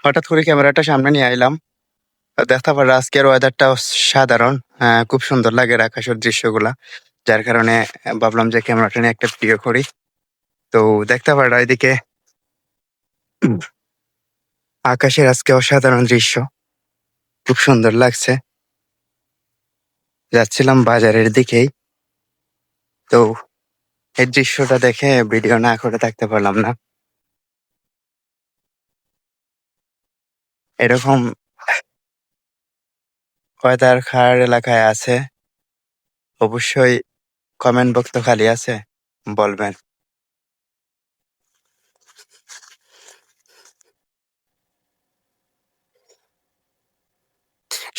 হঠাৎ করে ক্যামেরাটা সামনে নিয়ে আইলাম। দেখতে পারলাম আজকের ওয়েদারটাও সাধারণ। খুব সুন্দর লাগে আকাশের দৃশ্যগুলা। যার কারণে ভাবলাম যে ক্যামেরাটা নিয়ে একটা ভিডিও করি। তো দেখতে পারলাম এদিকে আকাশের আজকে অসাধারণ দৃশ্য। খুব সুন্দর লাগছে। যাচ্ছিলাম বাজারের দিকেই। তো এই দৃশ্যটা দেখে ভিডিও না করে থাকতে পারলাম না। এরকম ওয়েদার কার এলাকায় আছে অবশ্যই কমেন্ট বক্স তো খালি আছে, বলবেন।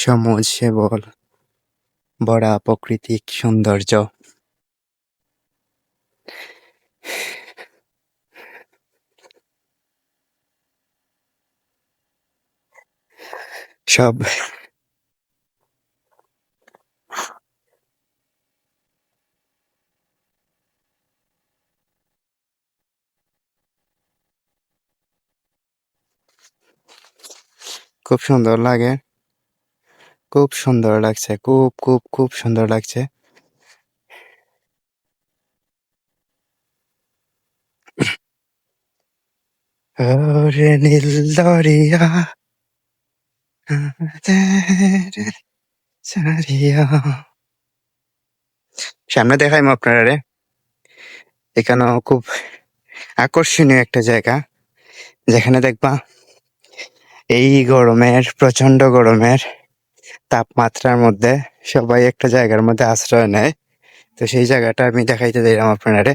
সবুজ শ্যামল ভরা প্রাকৃতিক সৌন্দর্য। সব খুব সুন্দর লাগে। খুব সুন্দর লাগছে। খুব খুব খুব সুন্দর লাগছে। ওরে নীল দরিয়া আমাদের ছাড়িয়া। সামনে দেখাইম আপনারা রে। এখানেও খুব আকর্ষণীয় একটা জায়গা, যেখানে দেখবা এই গরমের, প্রচন্ড গরমের তাপমাত্রার মধ্যে সবাই একটা জায়গার মধ্যে আশ্রয় নেয়। তো সেই জায়গাটা আমি দেখাইতে দিলাম আপনারা রে।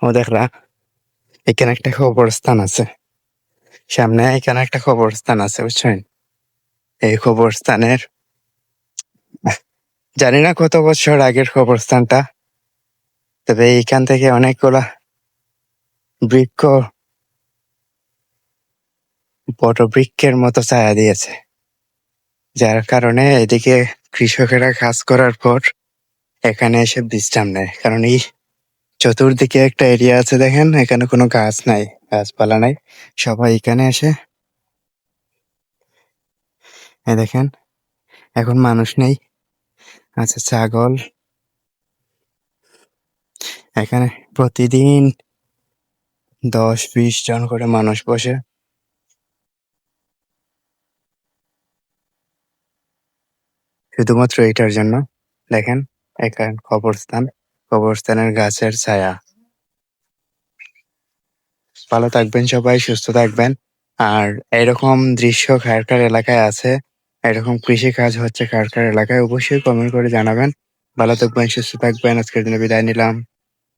ও দেখলা, এখানে একটা কবরস্থান আছে। সামনে এখানে একটা কবরস্থান আছে, বুঝছেন? এই কবরস্থানের জানি না কত বছর আগের কবরস্থানটা, তবে এইখান থেকে অনেকগুলা বৃক্ষ, বড় বৃক্ষের মতো ছায়া দিয়েছে। যার কারণে এদিকে কৃষকেরা কাজ করার পর এখানে এসে বিশ্রাম নেয়। কারণ এই চতুর্দিকে একটা এরিয়া আছে, দেখেন এখানে কোনো গাছ নাই, গাছপালা নাই। সবাই এখানে এসে, দেখেন এখন মানুষ নেই, আচ্ছা ছাগল। এখানে প্রতিদিন 10-20 জন করে মানুষ বসে। শুধুমাত্র এটার জন্য। দেখেন এখানে কবরস্থান, কবরস্থানের গাছের ছায়া। ভালো থাকবেন সবাই, সুস্থ থাকবেন। আর এরকম দৃশ্য কার কার এলাকায় আছে, এরকম কৃষি কাজ হচ্ছে কার কার এলাকায়, অবশ্যই কমেন্ট করে জানাবেন। ভালো থাকবেন, সুস্থ থাকবেন। আজকের দিনে বিদায় নিলাম।